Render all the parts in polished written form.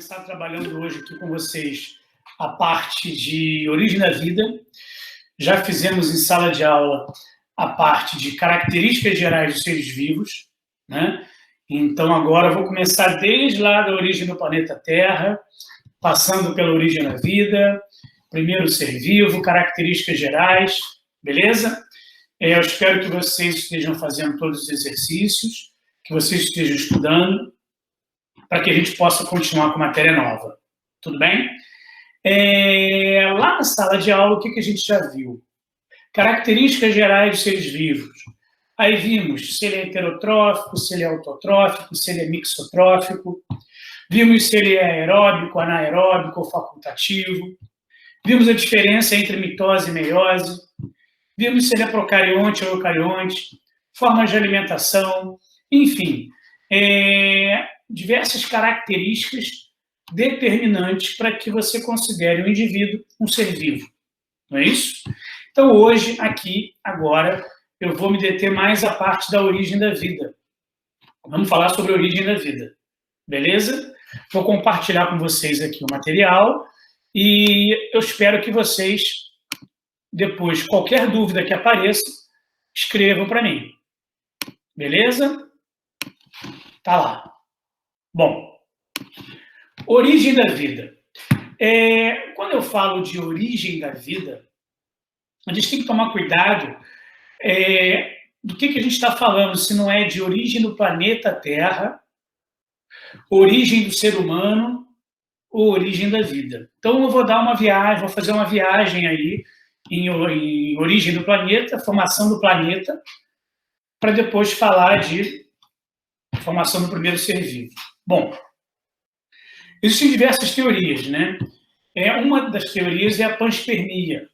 começar trabalhando hoje aqui com vocês a parte de origem da vida. Já fizemos em sala de aula a parte de características gerais dos seres vivos, né? Então, agora eu vou começar desde lá da origem do planeta Terra, passando pela origem da vida, primeiro ser vivo, características gerais, beleza? Eu espero que vocês estejam fazendo todos os exercícios, que vocês estejam estudando, para que a gente possa continuar com matéria nova. Tudo bem? Lá na sala de aula, o que a gente já viu? Características gerais dos seres vivos. Aí vimos se ele é heterotrófico, se ele é autotrófico, se ele é mixotrófico. Vimos se ele é aeróbico, anaeróbico ou facultativo. Vimos a diferença entre mitose e meiose. Vimos se ele é procarionte ou eucarionte, formas de alimentação, enfim, diversas características determinantes para que você considere o indivíduo um ser vivo. Não é isso? Então, hoje, aqui, agora, eu vou me deter mais à parte da origem da vida. Vamos falar sobre a origem da vida, beleza? Vou compartilhar com vocês aqui o material e eu espero que vocês, depois, qualquer dúvida que apareça, escrevam para mim. Beleza? Tá lá. Bom, origem da vida. Quando eu falo de origem da vida, a gente tem que tomar cuidado do que a gente está falando, se não é de origem do planeta Terra, origem do ser humano ou origem da vida. Então, eu vou dar uma viagem, vou fazer uma viagem aí em origem do planeta, formação do planeta, para depois falar de formação do primeiro ser vivo. Bom, existem diversas teorias, né? Uma das teorias é a panspermia.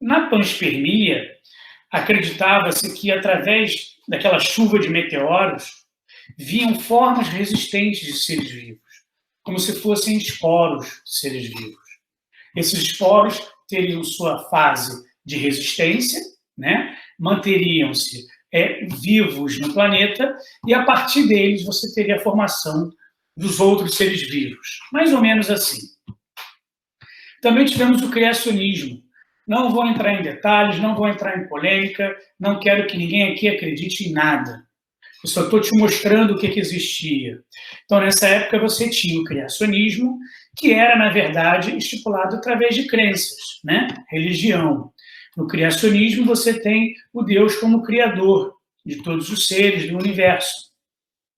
Na panspermia, acreditava-se que, através daquela chuva de meteoros, vinham formas resistentes de seres vivos, como se fossem esporos de seres vivos. Esses esporos teriam sua fase de resistência, né? Manteriam-se vivos no planeta, e a partir deles você teria a formação dos outros seres vivos. Mais ou menos assim. Também tivemos o criacionismo. Não vou entrar em detalhes, não vou entrar em polêmica, não quero que ninguém aqui acredite em nada. Eu só estou te mostrando o que existia. Então, nessa época, você tinha o criacionismo, que era, na verdade, estipulado através de crenças, né? Religião. No criacionismo, você tem o Deus como criador de todos os seres do universo.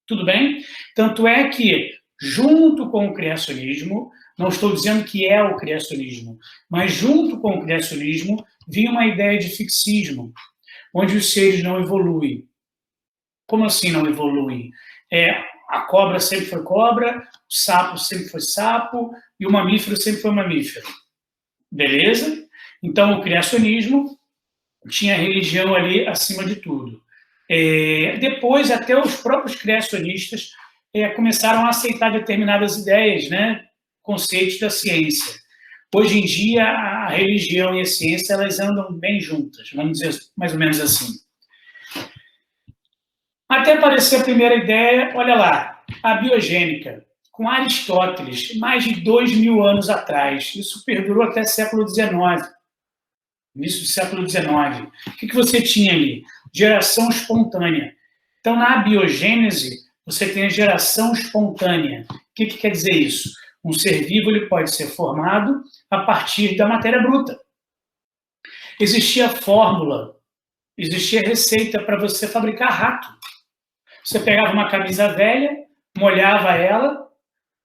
Tudo bem? Tanto é que, junto com o criacionismo, não estou dizendo que é o criacionismo, mas junto com o criacionismo, vinha uma ideia de fixismo, onde os seres não evoluem. Como assim não evoluem? A cobra sempre foi cobra, o sapo sempre foi sapo, e o mamífero sempre foi mamífero. Beleza? Então, o criacionismo tinha a religião ali acima de tudo. Depois, até os próprios criacionistas começaram a aceitar determinadas ideias, né? Conceitos da ciência. Hoje em dia, a religião e a ciência, elas andam bem juntas, vamos dizer mais ou menos assim. Até aparecer a primeira ideia, olha lá, a biogênica, com Aristóteles, mais de 2000 anos atrás. Isso perdurou até século XIX. Início do século XIX. O que você tinha ali? Geração espontânea. Então, na biogênese, você tem a geração espontânea. O que quer dizer isso? Um ser vivo ele pode ser formado a partir da matéria bruta. Existia fórmula, existia receita para você fabricar rato. Você pegava uma camisa velha, molhava ela,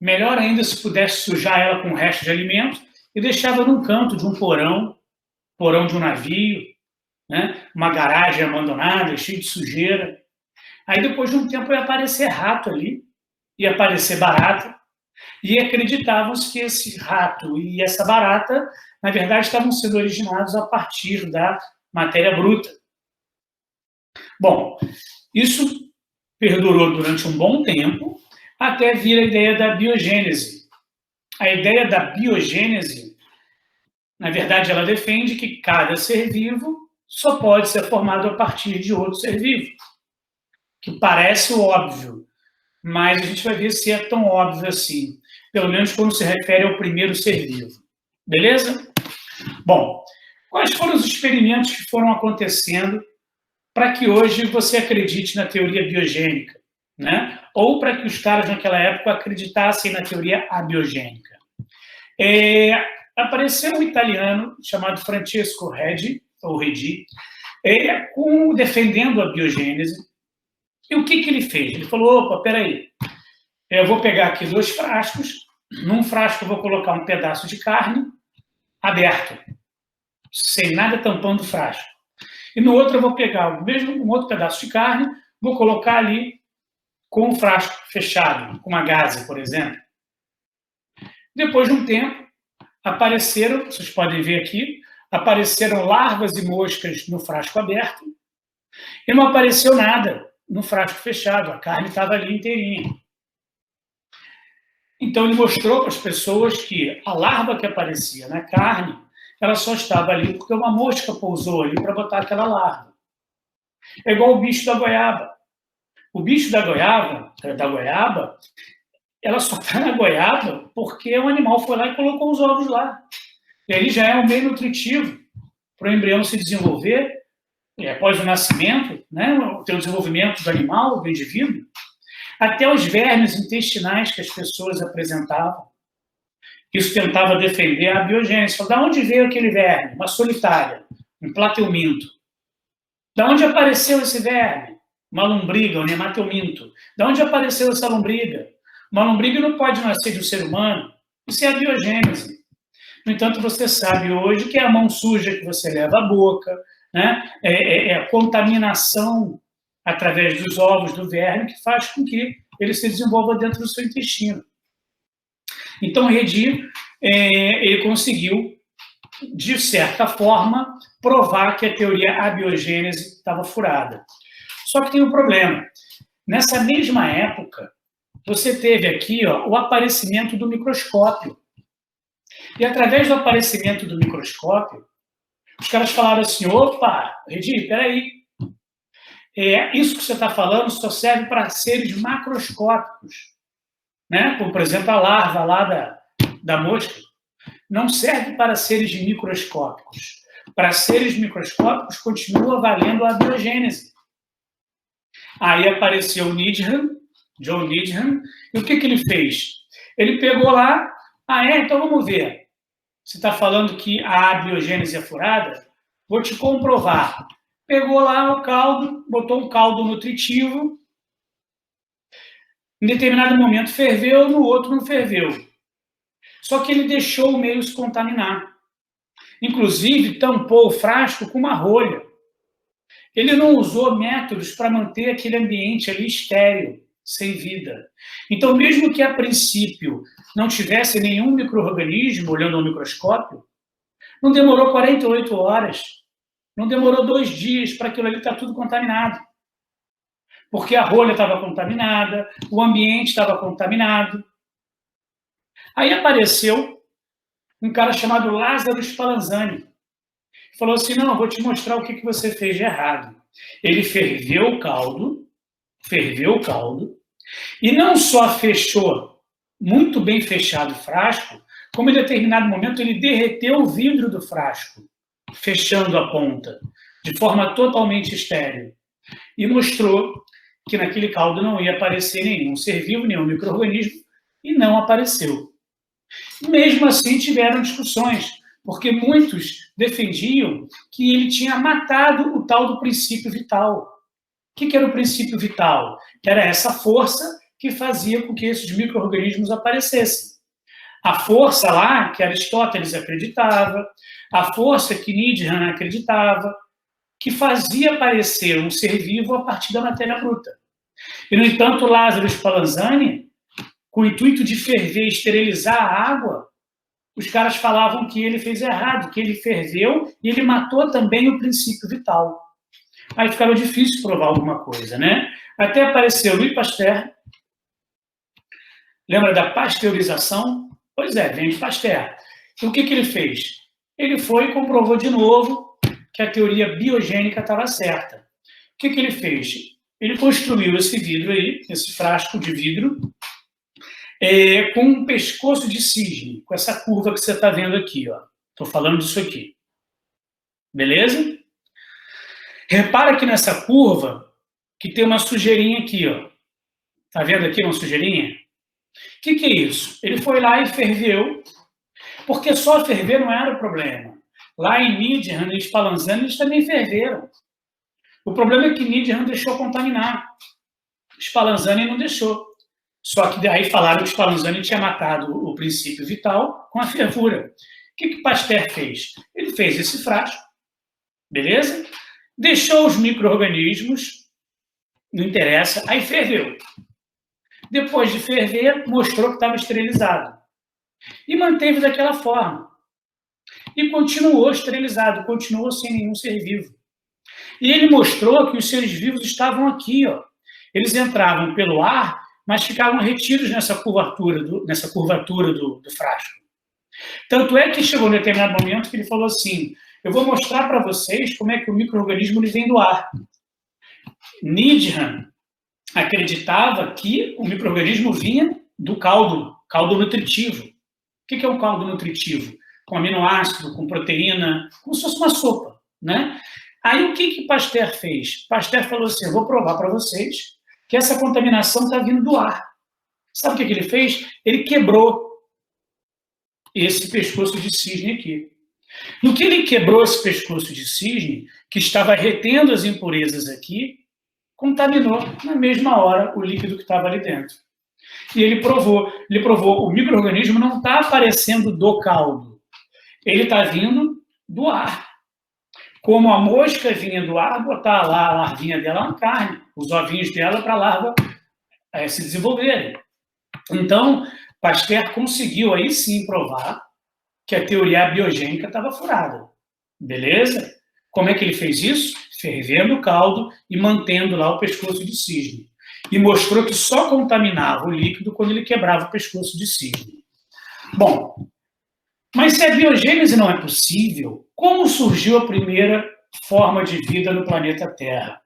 melhor ainda se pudesse sujar ela com o resto de alimento, e deixava num canto de um porão de um navio, né? Uma garagem abandonada, cheia de sujeira. Aí, depois de um tempo, ia aparecer rato ali, ia aparecer barata, e acreditavam-se que esse rato e essa barata, na verdade, estavam sendo originados a partir da matéria bruta. Bom, isso perdurou durante um bom tempo, até vir a ideia da biogênese. A ideia da biogênese, na verdade, ela defende que cada ser vivo só pode ser formado a partir de outro ser vivo. Que parece óbvio, mas a gente vai ver se é tão óbvio assim. pelo menos quando se refere ao primeiro ser vivo. Beleza? Bom, quais foram os experimentos que foram acontecendo para que hoje você acredite na teoria biogênica, né? Ou para que os caras naquela época acreditassem na teoria abiogênica? Apareceu um italiano chamado Francesco Redi, defendendo a biogênese. E o que ele fez? Ele falou, opa, peraí, eu vou pegar aqui 2 frascos, num frasco eu vou colocar um pedaço de carne aberto, sem nada tampando o frasco. E no outro eu vou pegar um outro pedaço de carne, vou colocar ali com o frasco fechado, com uma gaze, por exemplo. Depois de um tempo, apareceram, vocês podem ver aqui, apareceram larvas e moscas no frasco aberto e não apareceu nada no frasco fechado, a carne estava ali inteirinha. Então ele mostrou para as pessoas que a larva que aparecia na carne, ela só estava ali porque uma mosca pousou ali para botar aquela larva. É igual o bicho da goiaba. O bicho da goiaba, ela só está na goiaba porque o animal foi lá e colocou os ovos lá. E aí já é um meio nutritivo para o embrião se desenvolver, após o nascimento, né, o desenvolvimento do animal, do indivíduo, até os vermes intestinais que as pessoas apresentavam. Isso tentava defender a biogênese. Da onde veio aquele verme? Uma solitária, um plateuminto. Da onde apareceu esse verme? Uma lombriga, um nemateuminto. Da onde apareceu essa lombriga? Uma lombriga não pode nascer de um ser humano. Isso é a biogênese. No entanto, você sabe hoje que é a mão suja que você leva à boca, né? É a contaminação através dos ovos do verme que faz com que ele se desenvolva dentro do seu intestino. Então, Redi, ele conseguiu, de certa forma, provar que a teoria abiogênese estava furada. Só que tem um problema. Nessa mesma época, você teve aqui o aparecimento do microscópio. E através do aparecimento do microscópio, os caras falaram assim, opa, Redi, peraí, isso que você está falando só serve para seres macroscópicos, né? Como, por exemplo, a larva lá da mosca. Não serve para seres microscópicos. Para seres microscópicos, continua valendo a abiogênese. Aí apareceu o Needham, John Needham, e o que ele fez? Ele pegou lá, então vamos ver. Você está falando que a abiogênese é furada? Vou te comprovar. Pegou lá o caldo, botou um caldo nutritivo, em determinado momento ferveu, no outro não ferveu. Só que ele deixou o meio se contaminar. Inclusive, tampou o frasco com uma rolha. Ele não usou métodos para manter aquele ambiente ali estéril, sem vida. Então, mesmo que a princípio não tivesse nenhum micro-organismo olhando ao microscópio, não demorou 48 horas, não demorou 2 dias para aquilo ali estar tudo contaminado. Porque a rolha estava contaminada, o ambiente estava contaminado. Aí apareceu um cara chamado Lázaro Spallanzani. Falou assim, não, vou te mostrar o que você fez de errado. Ele ferveu o caldo, e não só fechou muito bem fechado o frasco, como em determinado momento ele derreteu o vidro do frasco, fechando a ponta, de forma totalmente estéril. E mostrou que naquele caldo não ia aparecer nenhum ser vivo, nenhum micro-organismo, e não apareceu. Mesmo assim, tiveram discussões, porque muitos defendiam que ele tinha matado o tal do princípio vital. O que era o princípio vital? Que era essa força que fazia com que esses micro-organismos aparecessem. A força lá, que Aristóteles acreditava, a força que Needham acreditava, que fazia aparecer um ser vivo a partir da matéria bruta. E, no entanto, Lázaro Spallanzani, com o intuito de ferver e esterilizar a água, os caras falavam que ele fez errado, que ele ferveu e ele matou também o princípio vital. Aí ficava difícil provar alguma coisa, né? Até apareceu Louis Pasteur. Lembra da pasteurização? Pois é, vem de Pasteur. E o que ele fez? Ele foi e comprovou de novo que a teoria biogênica estava certa. O que ele fez? Ele construiu esse vidro aí, esse frasco de vidro, com um pescoço de cisne, com essa curva que você está vendo aqui, ó. Estou falando disso aqui. Beleza? Repara aqui nessa curva que tem uma sujeirinha aqui, ó. Tá vendo aqui uma sujeirinha? O que é isso? Ele foi lá e ferveu, porque só ferver não era o problema. Lá em Needham e Spallanzani, eles também ferveram. O problema é que Needham deixou contaminar. Spallanzani não deixou. Só que daí falaram que Spallanzani tinha matado o princípio vital com a fervura. O que Pasteur fez? Ele fez esse frasco, beleza? Deixou os micro-organismos, não interessa, aí ferveu. Depois de ferver, mostrou que estava esterilizado. E manteve daquela forma. E continuou esterilizado, continuou sem nenhum ser vivo. E ele mostrou que os seres vivos estavam aqui, ó. Eles entravam pelo ar, mas ficavam retidos nessa curvatura do frasco. Tanto é que chegou um determinado momento que ele falou assim: eu vou mostrar para vocês como é que o micro-organismo vem do ar. Needham acreditava que o micro-organismo vinha do caldo nutritivo. O que é um caldo nutritivo? Com aminoácido, com proteína, como se fosse uma sopa, né? Aí o que Pasteur fez? Pasteur falou assim: eu vou provar para vocês que essa contaminação está vindo do ar. Sabe o que ele fez? Ele quebrou esse pescoço de cisne aqui. No que ele quebrou esse pescoço de cisne, que estava retendo as impurezas aqui, contaminou na mesma hora o líquido que estava ali dentro. E ele provou, o micro-organismo não está aparecendo do caldo, ele está vindo do ar. Como a mosca vinha do ar, botar lá a larvinha dela na carne, os ovinhos dela para a larva se desenvolverem. Então, Pasteur conseguiu aí sim provar que a teoria abiogênica estava furada. Beleza? Como é que ele fez isso? Fervendo o caldo e mantendo lá o pescoço de cisne. E mostrou que só contaminava o líquido quando ele quebrava o pescoço de cisne. Bom, mas se a biogênese não é possível, como surgiu a primeira forma de vida no planeta Terra?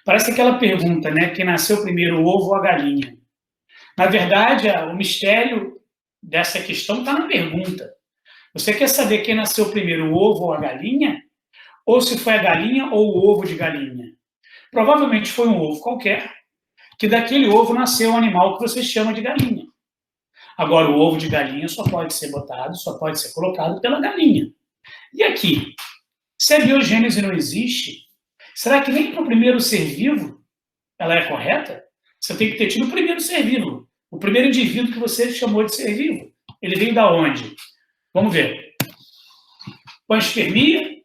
Parece aquela pergunta, né? Quem nasceu primeiro, o ovo ou a galinha? Na verdade, o mistério dessa questão está na pergunta. Você quer saber quem nasceu primeiro, o ovo ou a galinha? Ou se foi a galinha ou o ovo de galinha? Provavelmente foi um ovo qualquer, que daquele ovo nasceu um animal que você chama de galinha. Agora, o ovo de galinha só pode ser botado, só pode ser colocado pela galinha. E aqui? Se a biogênese não existe, será que nem para o primeiro ser vivo ela é correta? Você tem que ter tido o primeiro ser vivo, o primeiro indivíduo que você chamou de ser vivo. Ele veio da onde? Vamos ver. Panspermia,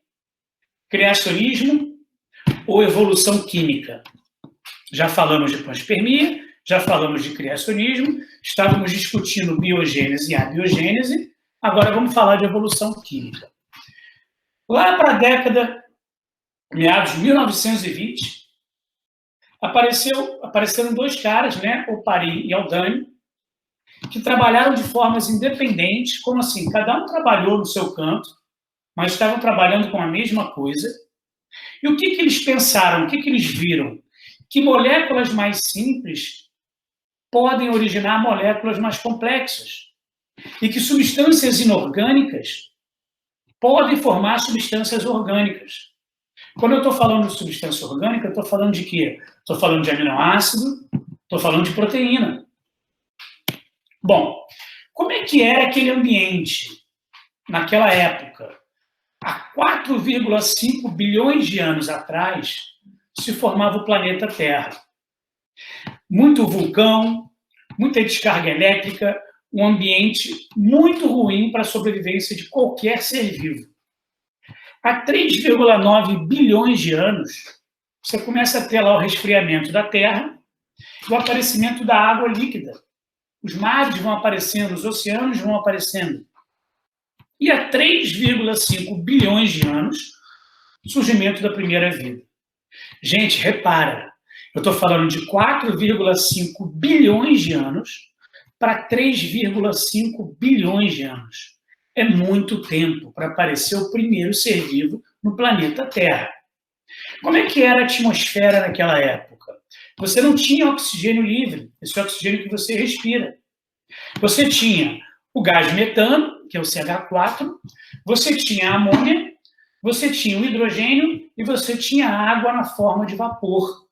criacionismo ou evolução química? Já falamos de panspermia, já falamos de criacionismo, estávamos discutindo biogênese e abiogênese, agora vamos falar de evolução química. Lá para a década, meados de 1920, apareceram dois caras, né, o Paris e Haldane, que trabalharam de formas independentes, como assim? Cada um trabalhou no seu canto, mas estavam trabalhando com a mesma coisa. E o que eles pensaram? O que eles viram? Que moléculas mais simples podem originar moléculas mais complexas. E que substâncias inorgânicas podem formar substâncias orgânicas. Quando eu estou falando de substância orgânica, eu estou falando de quê? Estou falando de aminoácido, estou falando de proteína. Bom, como é que era aquele ambiente naquela época? Há 4,5 bilhões de anos atrás, se formava o planeta Terra. Muito vulcão, muita descarga elétrica, um ambiente muito ruim para a sobrevivência de qualquer ser vivo. Há 3,9 bilhões de anos, você começa a ter lá o resfriamento da Terra e o aparecimento da água líquida. Os mares vão aparecendo, os oceanos vão aparecendo. E há 3,5 bilhões de anos, o surgimento da primeira vida. Gente, repara, eu estou falando de 4,5 bilhões de anos para 3,5 bilhões de anos. É muito tempo para aparecer o primeiro ser vivo no planeta Terra. Como é que era a atmosfera naquela época? Você não tinha oxigênio livre, esse oxigênio que você respira. Você tinha o gás metano, que é o CH4, você tinha a amônia, você tinha o hidrogênio e você tinha a água na forma de vapor.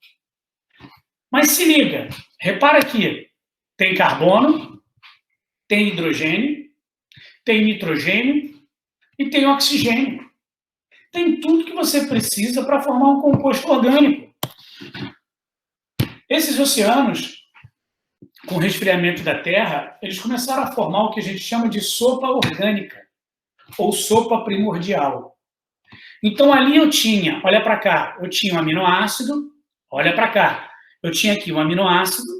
Mas se liga, repara aqui, tem carbono, tem hidrogênio, tem nitrogênio e tem oxigênio. Tem tudo que você precisa para formar um composto orgânico. Esses oceanos, com o resfriamento da Terra, eles começaram a formar o que a gente chama de sopa orgânica, ou sopa primordial. Então, ali eu tinha, olha para cá, eu tinha um aminoácido, olha para cá, eu tinha aqui um aminoácido.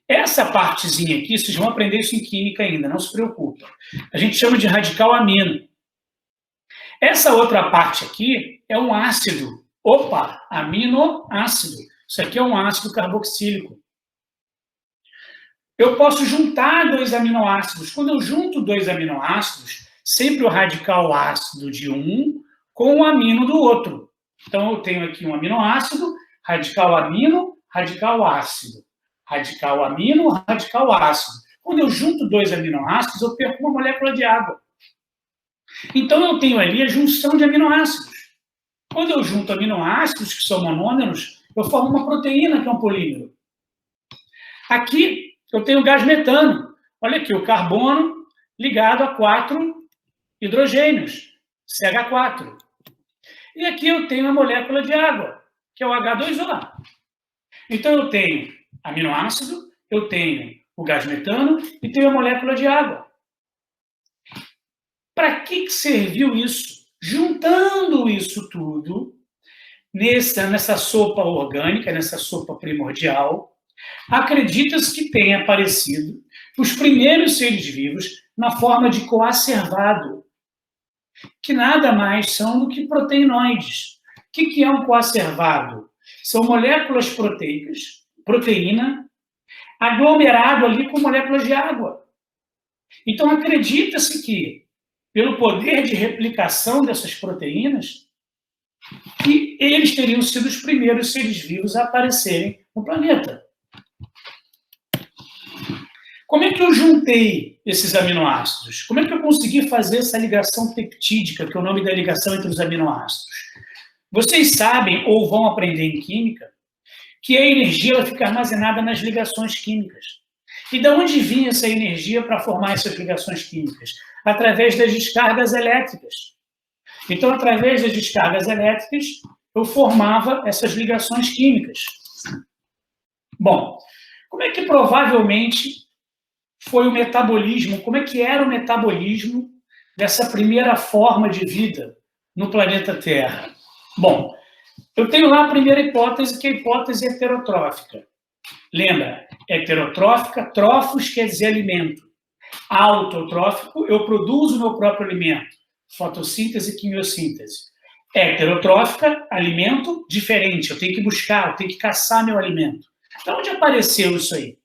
Essa partezinha aqui, vocês vão aprender isso em química ainda, não se preocupa. A gente chama de radical amino. Essa outra parte aqui é um ácido. Opa, aminoácido. Isso aqui é um ácido carboxílico. Eu posso juntar dois aminoácidos. Quando eu junto dois aminoácidos, sempre o radical ácido de um com o amino do outro. Então, eu tenho aqui um aminoácido, radical amino, radical ácido. Radical amino, radical ácido. Quando eu junto dois aminoácidos, eu perco uma molécula de água. Então, eu tenho ali a junção de aminoácidos. Quando eu junto aminoácidos, que são monômeros, eu formo uma proteína, que é um polímero. Aqui, eu tenho o gás metano. Olha aqui, o carbono ligado a 4 hidrogênios, CH4. E aqui eu tenho a molécula de água, que é o H2O. Então, eu tenho aminoácido, eu tenho o gás metano e tenho a molécula de água. Para que serviu isso? Juntando isso tudo, nessa sopa orgânica, nessa sopa primordial, acredita-se que tenha aparecido os primeiros seres vivos na forma de coacervado, que nada mais são do que proteinoides. O que é um coacervado? São moléculas proteicas, proteína, aglomerado ali com moléculas de água. Então, acredita-se que, pelo poder de replicação dessas proteínas, que eles teriam sido os primeiros seres vivos a aparecerem no planeta. Como é que eu juntei esses aminoácidos? Como é que eu consegui fazer essa ligação peptídica, que é o nome da ligação entre os aminoácidos? Vocês sabem, ou vão aprender em química, que a energia ela fica armazenada nas ligações químicas. E de onde vinha essa energia para formar essas ligações químicas? Através das descargas elétricas. Então, através das descargas elétricas, eu formava essas ligações químicas. Bom, como é que provavelmente foi o metabolismo, como é que era o metabolismo dessa primeira forma de vida no planeta Terra? Bom, eu tenho lá a primeira hipótese, que é a hipótese heterotrófica. Lembra? Heterotrófica, trófos quer dizer alimento. Autotrófico, eu produzo o meu próprio alimento. Fotossíntese, quimiossíntese. Heterotrófica, alimento diferente. Eu tenho que buscar, eu tenho que caçar meu alimento. De onde apareceu isso aí?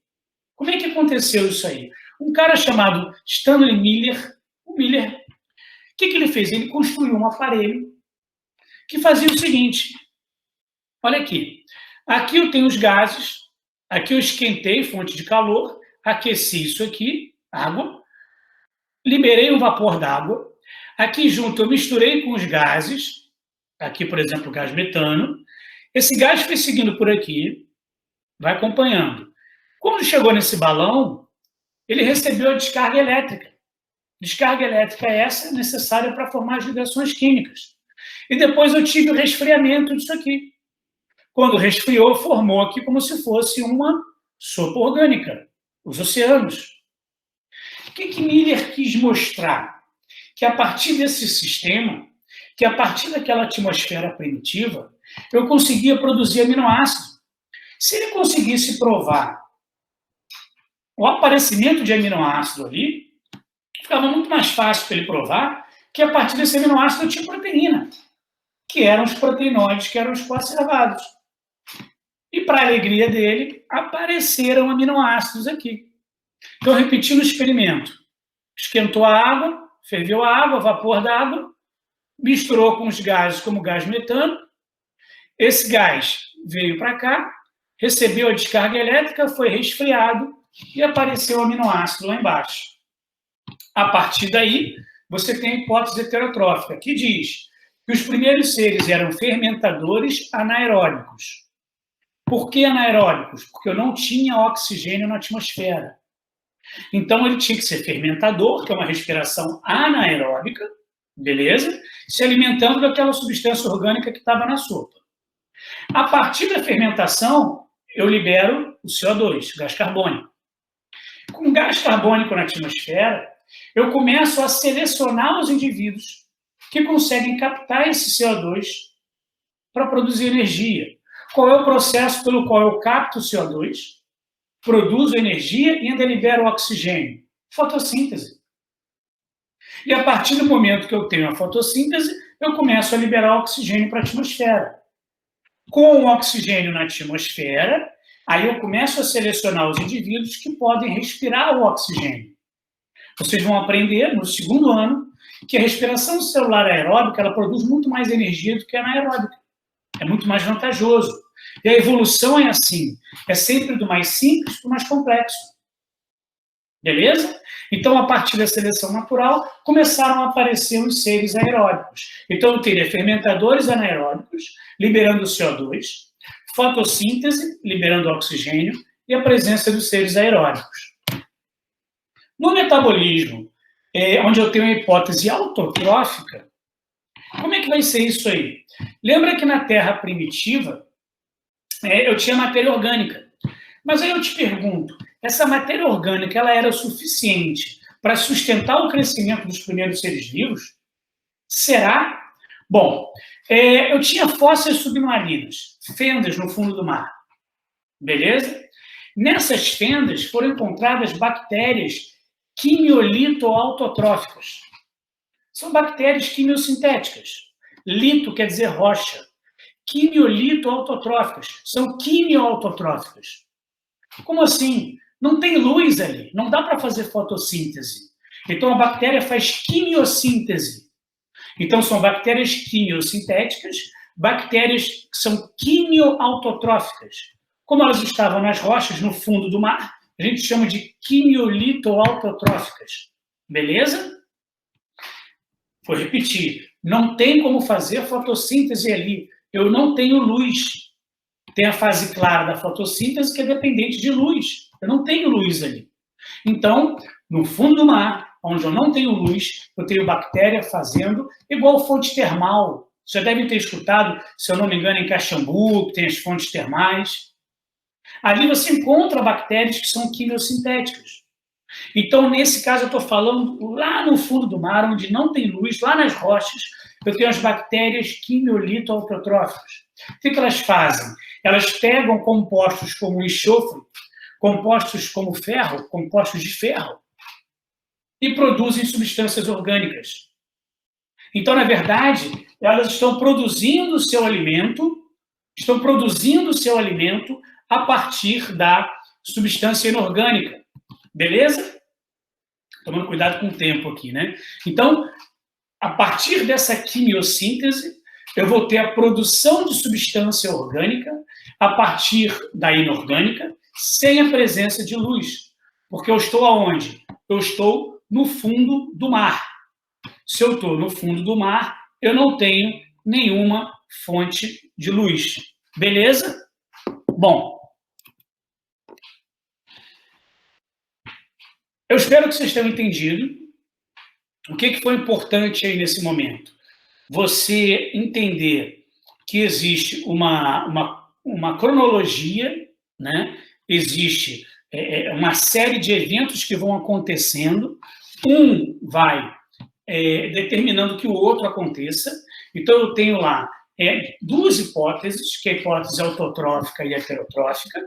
Como é que aconteceu isso aí? Um cara chamado Stanley Miller, o que ele fez? Ele construiu um aparelho que fazia o seguinte. Olha aqui. Aqui eu tenho os gases, aqui eu esquentei fonte de calor, aqueci isso aqui, água, liberei o vapor d'água, aqui junto eu misturei com os gases, aqui, por exemplo, o gás metano, esse gás foi seguindo por aqui, vai acompanhando. Quando chegou nesse balão, ele recebeu a descarga elétrica. Descarga elétrica essa necessária para formar as ligações químicas. E depois eu tive o resfriamento disso aqui. Quando resfriou, formou aqui como se fosse uma sopa orgânica, os oceanos. O que Miller quis mostrar? Que a partir desse sistema, que a partir daquela atmosfera primitiva, eu conseguia produzir aminoácidos. Se ele conseguisse provar o aparecimento de aminoácido ali, ficava muito mais fácil para ele provar que a partir desse aminoácido eu tinha proteína, que eram os proteinoides, que eram os coacervados. E, para a alegria dele, apareceram aminoácidos aqui. Então, repetindo o experimento. Esquentou a água, ferveu a água, vapor da água, misturou com os gases, como o gás metano. Esse gás veio para cá, recebeu a descarga elétrica, foi resfriado e apareceu o aminoácido lá embaixo. A partir daí, você tem a hipótese heterotrófica, que diz que os primeiros seres eram fermentadores anaeróbicos. Por que anaeróbicos? Porque eu não tinha oxigênio na atmosfera. Então, ele tinha que ser fermentador, que é uma respiração anaeróbica, beleza? Se alimentando daquela substância orgânica que estava na sopa. A partir da fermentação, eu libero o CO2, gás carbônico. Com gás carbônico na atmosfera, eu começo a selecionar os indivíduos que conseguem captar esse CO2 para produzir energia. Qual é o processo pelo qual eu capto o CO2, produzo energia e ainda libero o oxigênio? Fotossíntese. E a partir do momento que eu tenho a fotossíntese, eu começo a liberar oxigênio para a atmosfera. Com o oxigênio na atmosfera, aí eu começo a selecionar os indivíduos que podem respirar o oxigênio. Vocês vão aprender no segundo ano que a respiração celular aeróbica ela produz muito mais energia do que a anaeróbica. É muito mais vantajoso. E a evolução é assim, é sempre do mais simples para o mais complexo. Beleza? Então, a partir da seleção natural, começaram a aparecer os seres aeróbicos. Então, eu teria fermentadores anaeróbicos, liberando CO2, fotossíntese, liberando oxigênio, e a presença dos seres aeróbicos. No metabolismo, onde eu tenho a hipótese autotrófica, como é que vai ser isso aí? Lembra que na Terra primitiva, eu tinha matéria orgânica. Mas aí eu te pergunto, essa matéria orgânica ela era suficiente para sustentar o crescimento dos primeiros seres vivos? Será? Bom, eu tinha fossas submarinas, fendas no fundo do mar. Beleza? Nessas fendas foram encontradas bactérias quimiolito-autotróficas. São bactérias quimiosintéticas. Lito quer dizer rocha. Quimiolito-autotróficas. São quimioautotróficas. Como assim? Não tem luz ali. Não dá para fazer fotossíntese. Então, a bactéria faz quimiossíntese. Então, são bactérias quimiosintéticas, bactérias que são quimioautotróficas. Como elas estavam nas rochas, no fundo do mar, a gente chama de quimiolito-autotróficas. Beleza? Vou repetir. Não tem como fazer fotossíntese ali. Eu não tenho luz. Tem a fase clara da fotossíntese que é dependente de luz. Eu não tenho luz ali. Então, no fundo do mar, onde eu não tenho luz, eu tenho bactéria fazendo igual fonte termal. Você deve ter escutado, se eu não me engano, em Caxambu, que tem as fontes termais. Ali você encontra bactérias que são quimiosintéticas. Então, nesse caso, eu estou falando lá no fundo do mar, onde não tem luz, lá nas rochas, eu tenho as bactérias quimiolito-autotróficas. O que elas fazem? Elas pegam compostos como enxofre, compostos como ferro, compostos de ferro, e produzem substâncias orgânicas. Então, na verdade, elas estão produzindo o seu alimento a partir da substância inorgânica. Beleza? Tomando cuidado com o tempo aqui, né? Então, a partir dessa quimiossíntese, eu vou ter a produção de substância orgânica a partir da inorgânica, sem a presença de luz. Porque eu estou aonde? Eu estou no fundo do mar. Se eu estou no fundo do mar, eu não tenho nenhuma fonte de luz. Beleza? Bom, eu espero que vocês tenham entendido o que foi importante aí nesse momento. Você entender que existe uma cronologia, né? Existe uma série de eventos que vão acontecendo, um vai determinando que o outro aconteça. Então, eu tenho lá duas hipóteses, que é a hipótese autotrófica e heterotrófica.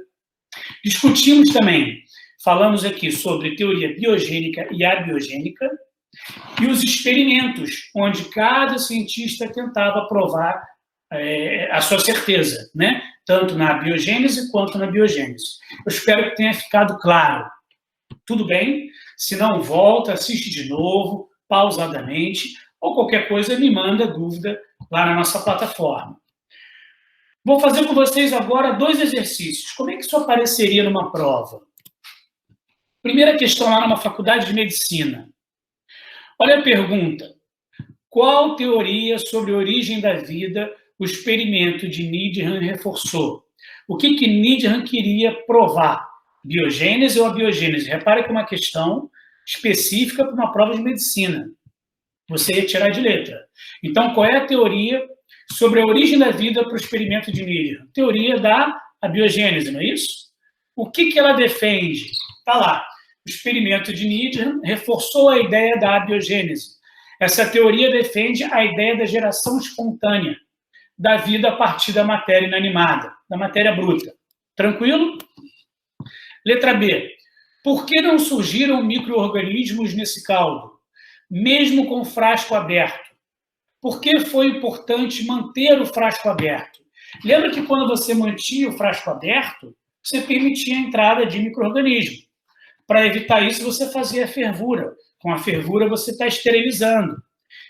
Discutimos também, falamos aqui sobre teoria biogênica e abiogênica, e os experimentos, onde cada cientista tentava provar a sua certeza, né? Tanto na biogênese quanto na biogênese. Eu espero que tenha ficado claro. Tudo bem? Se não, volta, assiste de novo, pausadamente, ou qualquer coisa, me manda dúvida lá na nossa plataforma. Vou fazer com vocês agora 2 exercícios. Como é que isso apareceria numa prova? Primeira questão lá numa faculdade de medicina. Olha a pergunta. Qual teoria sobre a origem da vida o experimento de Needham reforçou? O que Needham queria provar? Biogênese ou abiogênese? Repara que é uma questão específica para uma prova de medicina. Você ia tirar de letra. Então, qual é a teoria sobre a origem da vida para o experimento de Needham? Teoria da abiogênese, não é isso? O que ela defende? Está lá. O experimento de Needham reforçou a ideia da abiogênese. Essa teoria defende a ideia da geração espontânea da vida a partir da matéria inanimada, da matéria bruta. Tranquilo? Letra B. Por que não surgiram micro-organismos nesse caldo, mesmo com o frasco aberto? Por que foi importante manter o frasco aberto? Lembra que quando você mantinha o frasco aberto, você permitia a entrada de micro-organismos. Para evitar isso, você fazia a fervura. Com a fervura, você está esterilizando.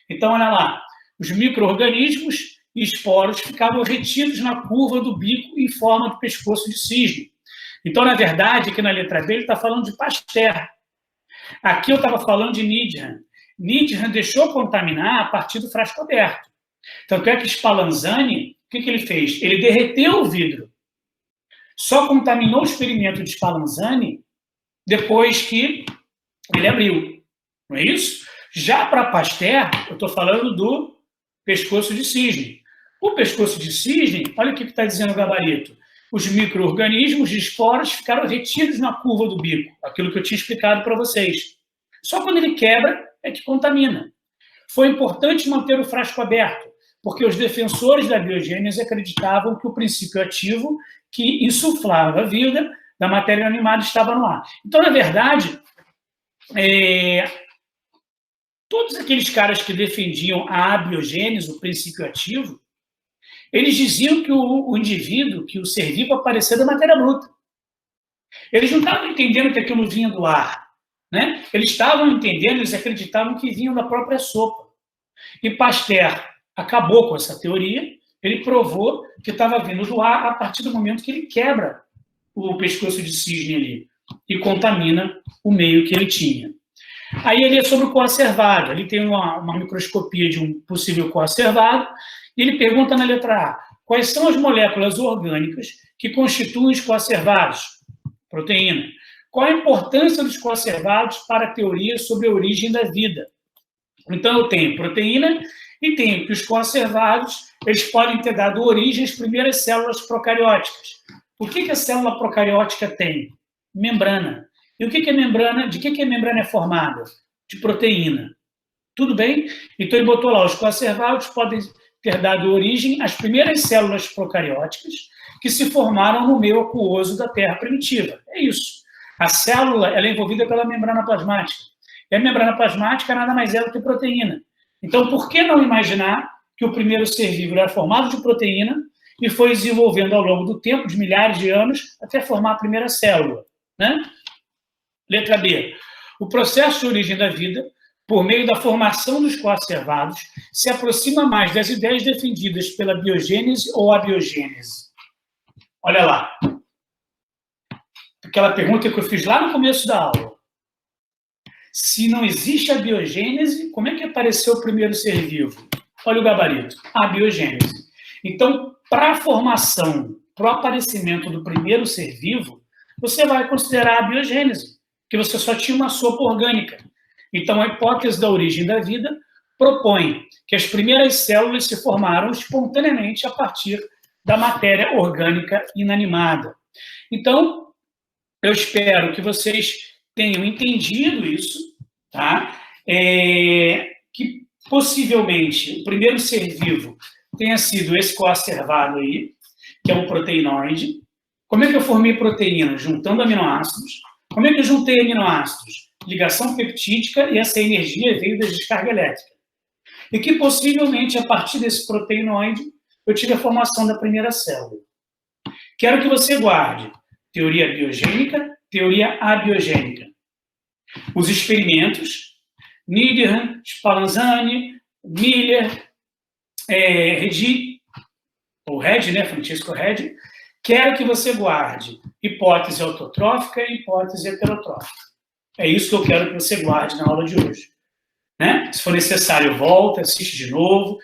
Então, olha lá, os micro-organismos e esporos ficavam retidos na curva do bico em forma de pescoço de cisne. Então, na verdade, aqui na letra B, ele está falando de Pasteur. Aqui eu estava falando de Needham. Needham deixou contaminar a partir do frasco aberto. Tanto é que Spallanzani, o que ele fez? Ele derreteu o vidro. Só contaminou o experimento de Spallanzani depois que ele abriu. Não é isso? Já para Pasteur, eu estou falando do pescoço de cisne. O pescoço de cisne, olha o que está dizendo o gabarito. Os micro-organismos de esporos ficaram retidos na curva do bico, aquilo que eu tinha explicado para vocês. Só quando ele quebra é que contamina. Foi importante manter o frasco aberto, porque os defensores da biogênese acreditavam que o princípio ativo que insuflava a vida da matéria animada estava no ar. Então, na verdade, todos aqueles caras que defendiam a abiogênese, o princípio ativo, eles diziam que o indivíduo, que o ser vivo aparecia da matéria bruta. Eles não estavam entendendo que aquilo vinha do ar, né? Eles estavam entendendo, eles acreditavam que vinham da própria sopa. E Pasteur acabou com essa teoria, ele provou que estava vindo do ar a partir do momento que ele quebra o pescoço de cisne ali e contamina o meio que ele tinha. Aí ele é sobre o coacervado, ele tem uma microscopia de um possível coacervado, e ele pergunta na letra A, quais são as moléculas orgânicas que constituem os coacervados? Proteína. Qual a importância dos coacervados para a teoria sobre a origem da vida? Então, eu tenho proteína e tenho que os coacervados eles podem ter dado origem às primeiras células procarióticas. O que a célula procariótica tem? Membrana. E o que é membrana? De que a membrana é formada? De proteína. Tudo bem? Então, ele botou lá, os coacervados podem ter dado origem às primeiras células procarióticas que se formaram no meio aquoso da Terra primitiva. É isso. A célula ela é envolvida pela membrana plasmática. E a membrana plasmática nada mais é do que proteína. Então, por que não imaginar que o primeiro ser vivo era formado de proteína e foi desenvolvendo ao longo do tempo, de milhares de anos, até formar a primeira célula, né? Letra B. O processo de origem da vida, por meio da formação dos coacervados, se aproxima mais das ideias defendidas pela biogênese ou abiogênese. Olha lá. Aquela pergunta que eu fiz lá no começo da aula. Se não existe a biogênese, como é que apareceu o primeiro ser vivo? Olha o gabarito. A biogênese. Então, para a formação, para o aparecimento do primeiro ser vivo, você vai considerar a biogênese, que você só tinha uma sopa orgânica. Então, a hipótese da origem da vida propõe que as primeiras células se formaram espontaneamente a partir da matéria orgânica inanimada. Então, eu espero que vocês tenham entendido isso, tá? Que possivelmente o primeiro ser vivo tenha sido esse coacervado aí, que é um proteinoide. Como é que eu formei proteína? Juntando aminoácidos. Como é que eu juntei aminoácidos? Ligação peptídica, e essa energia veio da descarga elétrica. E que possivelmente, a partir desse proteinoide, eu tive a formação da primeira célula. Quero que você guarde teoria biogênica, teoria abiogênica. Os experimentos, Needham, Spallanzani, Miller, Redi, ou Redi, né, Francisco Redi. Quero que você guarde hipótese autotrófica e hipótese heterotrófica. É isso que eu quero que você guarde na aula de hoje. Né? Se for necessário, volta, assiste de novo,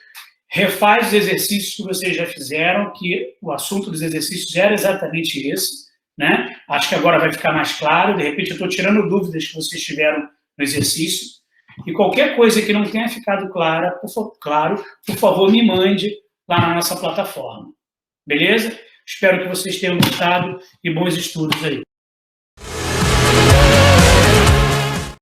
refaz os exercícios que vocês já fizeram, que o assunto dos exercícios era exatamente esse. Né? Acho que agora vai ficar mais claro. De repente, eu estou tirando dúvidas que vocês tiveram no exercício. E qualquer coisa que não tenha ficado claro, por favor, me mande lá na nossa plataforma. Beleza? Espero que vocês tenham gostado e bons estudos aí.